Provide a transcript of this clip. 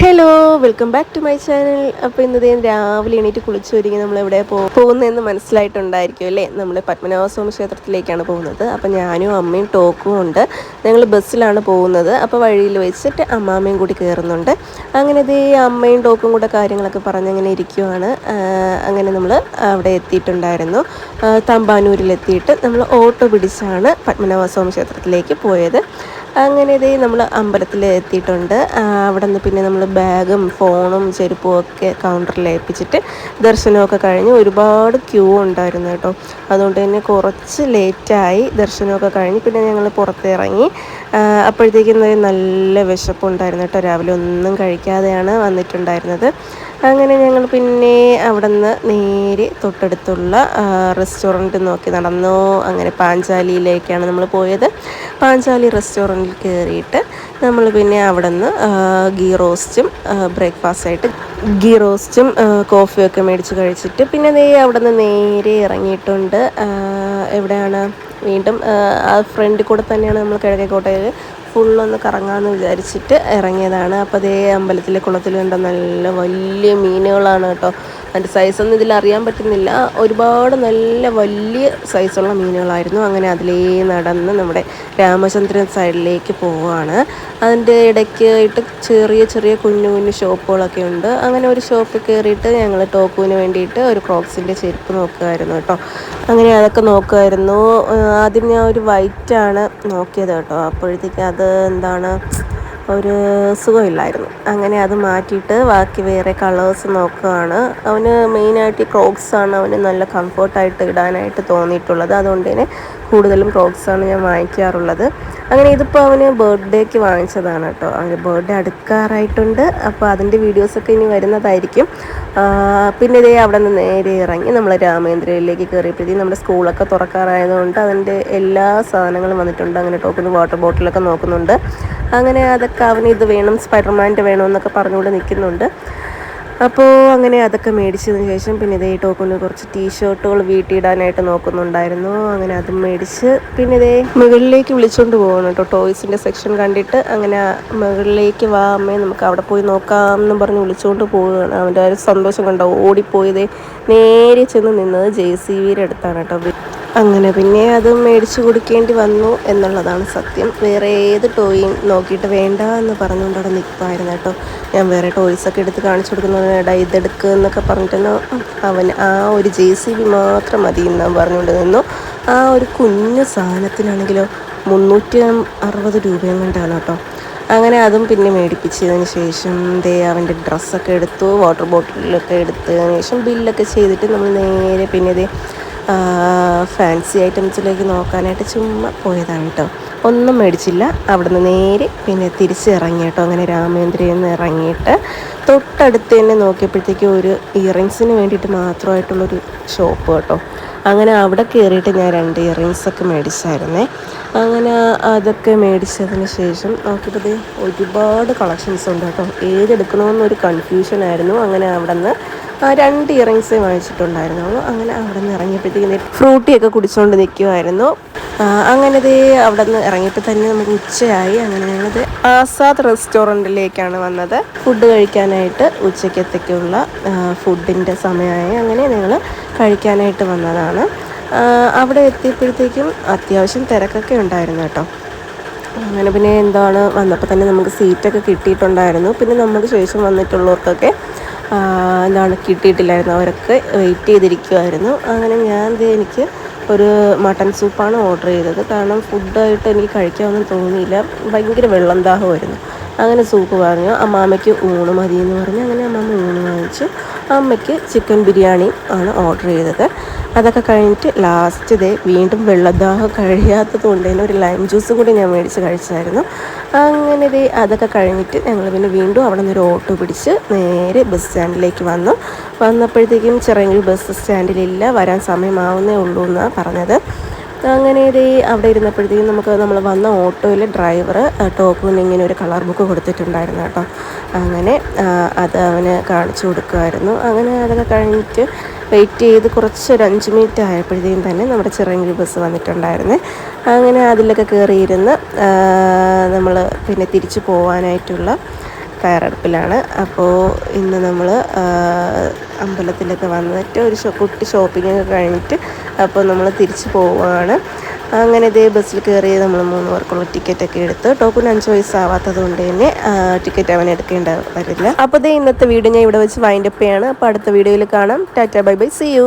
Hello, welcome back to my channel. അപ്പോൾ ഇന്നത്തെ രാവിലെ എണീറ്റ് കുളിച്ച് ഒരുങ്ങി നമ്മളെവിടെ പോകുന്നതെന്ന് മനസ്സിലായിട്ടുണ്ടായിരിക്കും അല്ലേ. നമ്മൾ പത്മനാഭസ്വാമി ക്ഷേത്രത്തിലേക്കാണ് പോകുന്നത്. അപ്പോൾ ഞാനും അമ്മയും ടോക്കും ഉണ്ട്. ഞങ്ങൾ ബസ്സിലാണ് പോകുന്നത്. അപ്പോൾ വഴിയിൽ വെച്ചിട്ട് അമ്മാമ്മയും കൂടി കയറുന്നുണ്ട്. അങ്ങനെ ഇതേ അമ്മയും ടോക്കും കൂടെ കാര്യങ്ങളൊക്കെ പറഞ്ഞങ്ങനെ ഇരിക്കുവാണ്. അങ്ങനെ നമ്മൾ അവിടെ എത്തിയിട്ടുണ്ടായിരുന്നു. തമ്പാനൂരിലെത്തിയിട്ട് നമ്മൾ ഓട്ടോ പിടിച്ചാണ് പത്മനാഭസ്വാമി ക്ഷേത്രത്തിലേക്ക് പോയത്. അങ്ങനെ ഇതേ നമ്മൾ അമ്പലത്തിൽ എത്തിയിട്ടുണ്ട്. അവിടെ നിന്ന് പിന്നെ നമ്മൾ ബാഗും ഫോണും ചെരുപ്പും ഒക്കെ കൗണ്ടറിൽ ഏൽപ്പിച്ചിട്ട് ദർശനമൊക്കെ കഴിഞ്ഞ് ഒരുപാട് ക്യൂ ഉണ്ടായിരുന്നു കേട്ടോ. അതുകൊണ്ട് തന്നെ കുറച്ച് ലേറ്റായി. ദർശനമൊക്കെ കഴിഞ്ഞ് പിന്നെ ഞങ്ങൾ പുറത്തിറങ്ങി. അപ്പോഴത്തേക്കും നല്ല വിശപ്പുണ്ടായിരുന്നു കേട്ടോ. രാവിലെ ഒന്നും കഴിക്കാതെയാണ് വന്നിട്ടുണ്ടായിരുന്നത്. അങ്ങനെ ഞങ്ങൾ പിന്നെ അവിടെ നിന്ന് നേരെ തൊട്ടടുത്തുള്ള റെസ്റ്റോറൻറ്റ് നോക്കി നടന്നു. അങ്ങനെ പാഞ്ചാലിയിലേക്കാണ് നമ്മൾ പോയത്. പാഞ്ചാലി റെസ്റ്റോറൻറ്റിൽ കയറിയിട്ട് നമ്മൾ പിന്നെ അവിടെ നിന്ന് ഗീ റോസ്റ്റും ബ്രേക്ക്ഫാസ്റ്റായിട്ട് ഗീ റോസ്റ്റും കോഫിയൊക്കെ മേടിച്ച് കഴിച്ചിട്ട് പിന്നെ അവിടെ നിന്ന് നേരെ ഇറങ്ങിയിട്ടുണ്ട്. എവിടെയാണ് വീണ്ടും ആ ഫ്രണ്ടിൽ കൂടെ തന്നെയാണ് നമ്മൾ കിഴക്കേക്കോട്ടയിൽ ഫുള്ളൊന്ന് കറങ്ങാമെന്ന് വിചാരിച്ചിട്ട് ഇറങ്ങിയതാണ്. അപ്പോൾ അതേ അമ്പലത്തിലെ കുളത്തിൽ കണ്ട നല്ല വലിയ മീനുകളാണ് കേട്ടോ. അതിൻ്റെ സൈസൊന്നും ഇതിലറിയാൻ പറ്റുന്നില്ല. ഒരുപാട് നല്ല വലിയ സൈസുള്ള മീനുകളായിരുന്നു. അങ്ങനെ അതിലേ നടന്ന് നമ്മുടെ രാമചന്ദ്രൻ സൈഡിലേക്ക് പോവുകയാണ്. അതിൻ്റെ ഇടയ്ക്കായിട്ട് ചെറിയ ചെറിയ കുഞ്ഞു കുഞ്ഞു ഷോപ്പുകളൊക്കെ ഉണ്ട്. അങ്ങനെ ഒരു ഷോപ്പിൽ കയറിയിട്ട് ഞങ്ങൾ ടോക്കുവിന് വേണ്ടിയിട്ട് ഒരു ക്രോക്സിൻ്റെ ചെരുപ്പ് നോക്കുമായിരുന്നു കേട്ടോ. അങ്ങനെ അതൊക്കെ നോക്കുമായിരുന്നു. ആദ്യം ഞാൻ ഒരു വൈറ്റാണ് നോക്കിയത് കേട്ടോ. അപ്പോഴത്തേക്ക് അത് എന്താണ് ഒരു സുഖമില്ലായിരുന്നു. അങ്ങനെ അത് മാറ്റിയിട്ട് ബാക്കി വേറെ കളേഴ്സ് നോക്കുകയാണ്. അവന് മെയിനായിട്ട് ഈ ക്രോക്സാണ് അവന് നല്ല കംഫർട്ടായിട്ട് ഇടാനായിട്ട് തോന്നിയിട്ടുള്ളത്. അതുകൊണ്ട് തന്നെ കൂടുതലും ക്രോക്സാണ് ഞാൻ വാങ്ങിക്കാറുള്ളത്. അങ്ങനെ ഇതിപ്പോൾ അവന് ബർത്ത്ഡേക്ക് വാങ്ങിച്ചതാണ് കേട്ടോ. അവൻ്റെ ബർത്ത്ഡേ അടുക്കാറായിട്ടുണ്ട്. അപ്പോൾ അതിൻ്റെ വീഡിയോസൊക്കെ ഇനി വരുന്നതായിരിക്കും. പിന്നെ ഇതേ അവിടെ നിന്ന് നേരെ ഇറങ്ങി നമ്മൾ രാമേന്ദ്രയിലേക്ക് കയറിയപ്പോഴത്തേക്കും നമ്മുടെ സ്കൂളൊക്കെ തുറക്കാറായതുകൊണ്ട് അതിൻ്റെ എല്ലാ സാധനങ്ങളും വന്നിട്ടുണ്ട്. അങ്ങനെ ടോപ്പിന് വാട്ടർ ബോട്ടിലൊക്കെ നോക്കുന്നുണ്ട്. അങ്ങനെ അതൊക്കെ അവന് ഇത് വേണം, സ്പൈഡർമാൻ്റെ വേണമെന്നൊക്കെ പറഞ്ഞുകൊണ്ട് നിൽക്കുന്നുണ്ട്. അപ്പോൾ അങ്ങനെ അതൊക്കെ മേടിച്ചതിന് ശേഷം പിന്നെ ഇതേ ടോക്കിന് കുറച്ച് ടീഷർട്ടുകൾ വീട്ടിയിടാനായിട്ട് നോക്കുന്നുണ്ടായിരുന്നു. അങ്ങനെ അതും മേടിച്ച് പിന്നെ ഇതേ മുകളിലേക്ക് വിളിച്ചുകൊണ്ട് പോകണം കേട്ടോ. ടോയ്സിൻ്റെ സെക്ഷൻ കണ്ടിട്ട് അങ്ങനെ മുകളിലേക്ക് വാ അമ്മേ നമുക്ക് അവിടെ പോയി നോക്കാം എന്നും പറഞ്ഞ് വിളിച്ചുകൊണ്ട് പോവുകയാണ്. അവൻ്റെ ഒരു സന്തോഷം കണ്ടോ. ഓടിപ്പോയതേ നേരെ ചെന്ന് നിന്നത് JCBയുടെ അടുത്താണ് കേട്ടോ. അങ്ങനെ പിന്നെ അത് മേടിച്ച് കൊടുക്കേണ്ടി വന്നു എന്നുള്ളതാണ് സത്യം. വേറെ ഏത് ടോയും നോക്കിയിട്ട് വേണ്ട എന്ന് പറഞ്ഞുകൊണ്ട് അവിടെ നിൽക്കുമായിരുന്നു കേട്ടോ. ഞാൻ വേറെ ടോയ്സൊക്കെ എടുത്ത് കാണിച്ചു കൊടുക്കുന്നതിനിടെ ഇതെടുക്കുക എന്നൊക്കെ പറഞ്ഞിട്ട് അവൻ ആ ഒരു JCB മാത്രം മതി എന്നാണ് പറഞ്ഞുകൊണ്ട് നിന്നു. ആ ഒരു കുഞ്ഞു സാധനത്തിനാണെങ്കിലോ 360 രൂപയും കണ്ടാണ് കേട്ടോ. അങ്ങനെ അതും പിന്നെ മേടിപ്പിച്ചതിന് ശേഷം അവൻ്റെ ഡ്രസ്സൊക്കെ എടുത്തു, വാട്ടർ ബോട്ടിലൊക്കെ എടുത്തതിന് ശേഷം ബില്ലൊക്കെ ചെയ്തിട്ട് നമ്മൾ നേരെ പിന്നെ ഫാൻസി ഐറ്റംസിലേക്ക് നോക്കാനായിട്ട് ചുമ്മാ പോയതാണ് കേട്ടോ. ഒന്നും മേടിച്ചില്ല. അവിടെ നിന്ന് നേരെ പിന്നെ തിരിച്ച് ഇറങ്ങി കേട്ടോ. അങ്ങനെ രാമേന്ദ്രയിൽ നിന്ന് ഇറങ്ങിയിട്ട് തൊട്ടടുത്ത് തന്നെ നോക്കിയപ്പോഴത്തേക്കും ഒരു ഇയറിങ്സിന് വേണ്ടിയിട്ട് മാത്രമായിട്ടുള്ളൊരു ഷോപ്പ് കേട്ടോ. അങ്ങനെ അവിടെ കയറിയിട്ട് ഞാൻ 2 ഇയറിങ്സൊക്കെ മേടിച്ചായിരുന്നേ. അങ്ങനെ അതൊക്കെ മേടിച്ചതിന് ശേഷം നോക്കിയിട്ട് ഒരുപാട് കളക്ഷൻസ് ഉണ്ട് കേട്ടോ. ഏതെടുക്കണമെന്നൊരു കൺഫ്യൂഷനായിരുന്നു. അങ്ങനെ അവിടെ നിന്ന് 2 ഇയറിങ്സേ വാങ്ങിച്ചിട്ടുണ്ടായിരുന്നുള്ളൂ. അങ്ങനെ അവിടെ നിന്ന് ഇറങ്ങിയപ്പോഴത്തേക്കും ഫ്രൂട്ടിയൊക്കെ കുടിച്ചുകൊണ്ട് നിൽക്കുമായിരുന്നു. അങ്ങനെ അവിടെ നിന്ന് ഇറങ്ങിയപ്പോൾ തന്നെ നമുക്ക് ഉച്ചയായി. അങ്ങനെ ഞങ്ങളത് ആസാദ് റെസ്റ്റോറൻറ്റിലേക്കാണ് വന്നത്. ഫുഡ് കഴിക്കാനായിട്ട് ഉച്ചക്കത്തേക്കുള്ള ഫുഡിൻ്റെ സമയമായി. അങ്ങനെ ഞങ്ങൾ കഴിക്കാനായിട്ട് വന്നതാണ്. അവിടെ എത്തിയപ്പോഴത്തേക്കും അത്യാവശ്യം തിരക്കൊക്കെ ഉണ്ടായിരുന്നു കേട്ടോ. അങ്ങനെ പിന്നെ വന്നപ്പോൾ തന്നെ നമുക്ക് സീറ്റൊക്കെ കിട്ടിയിട്ടുണ്ടായിരുന്നു. പിന്നെ നമുക്ക് ശേഷം വന്നിട്ടുള്ളവർക്കൊക്കെ കിട്ടിയിട്ടില്ലായിരുന്നു. അവരൊക്കെ വെയിറ്റ് ചെയ്തിരിക്കുമായിരുന്നു. അങ്ങനെ എനിക്ക് ഒരു മട്ടൻ സൂപ്പാണ് ഓർഡർ ചെയ്തത്. കാരണം ഫുഡായിട്ട് എനിക്ക് കഴിക്കാമെന്നും തോന്നിയില്ല. ഭയങ്കര വെള്ളം ദാഹമായിരുന്നു. അങ്ങനെ സൂപ്പ് പറഞ്ഞു. അമ്മാമ്മയ്ക്ക് ഊണ് മതി എന്ന് പറഞ്ഞ് അങ്ങനെ അമ്മാമ്മ ഊണ് വാങ്ങിച്ചു. അമ്മയ്ക്ക് ചിക്കൻ ബിരിയാണി ആണ് ഓർഡർ ചെയ്തത്. അതൊക്കെ കഴിഞ്ഞിട്ട് ലാസ്റ്റ് വീണ്ടും വെള്ളദാഹം കഴിയാത്തത് കൊണ്ട് തന്നെ ഒരു ലൈം ജ്യൂസ് കൂടി ഞാൻ മേടിച്ച് കഴിച്ചായിരുന്നു. അങ്ങനെ അതൊക്കെ കഴിഞ്ഞിട്ട് ഞങ്ങൾ പിന്നെ വീണ്ടും അവിടെ നിന്നൊരു ഓട്ടോ പിടിച്ച് നേരെ ബസ് സ്റ്റാൻഡിലേക്ക് വന്നപ്പോഴത്തേക്കും ചെറിയ ബസ് സ്റ്റാൻഡിലില്ല, വരാൻ സമയമാവുന്നേ ഉള്ളൂ എന്നാണ് പറഞ്ഞത്. അങ്ങനെ അവിടെ ഇരുന്നപ്പോഴത്തേക്കും നമ്മൾ വന്ന ഓട്ടോയിലെ ഡ്രൈവർ ടോക്കിന് ഇങ്ങനെ ഒരു കളർ ബുക്ക് കൊടുത്തിട്ടുണ്ടായിരുന്നു കേട്ടോ. അങ്ങനെ അത് അവന് കാണിച്ചു കൊടുക്കുമായിരുന്നു. അങ്ങനെ അതൊക്കെ കഴിഞ്ഞിട്ട് വെയിറ്റ് ചെയ്ത് കുറച്ചൊരു 5 മിനിറ്റ് ആയപ്പോഴത്തേക്കും തന്നെ നമ്മുടെ ചിറയൻകീഴ് ബസ് വന്നിട്ടുണ്ടായിരുന്നു. അങ്ങനെ അതിലൊക്കെ കയറിയിരുന്ന് നമ്മൾ പിന്നെ തിരിച്ചു പോകാനായിട്ടുള്ള തയ്യാറെടുപ്പിലാണ്. അപ്പോൾ ഇന്ന് നമ്മൾ അമ്പലത്തിലൊക്കെ വന്നിട്ട് ഒരു കുട്ടി ഷോപ്പിംഗ് ഒക്കെ കഴിഞ്ഞിട്ട് അപ്പോൾ നമ്മൾ തിരിച്ചു പോവുകയാണ്. അങ്ങനെ ഇതേ ബസ്സിൽ കയറി നമ്മൾ 3 പേർക്കുള്ള ടിക്കറ്റൊക്കെ എടുത്ത്. ടോപ്പിന് 5 വയസ്സാവാത്തത് കൊണ്ട് തന്നെ ടിക്കറ്റ് അവൻ എടുക്കേണ്ട വരില്ല. അപ്പോൾ ഇന്നത്തെ വീഡിയോ ഞാൻ ഇവിടെ വെച്ച് വൈൻഡപ്പ് ചെയ്യാണ്. അപ്പോൾ അടുത്ത വീഡിയോയിൽ കാണാം. Tata bye bye, see U.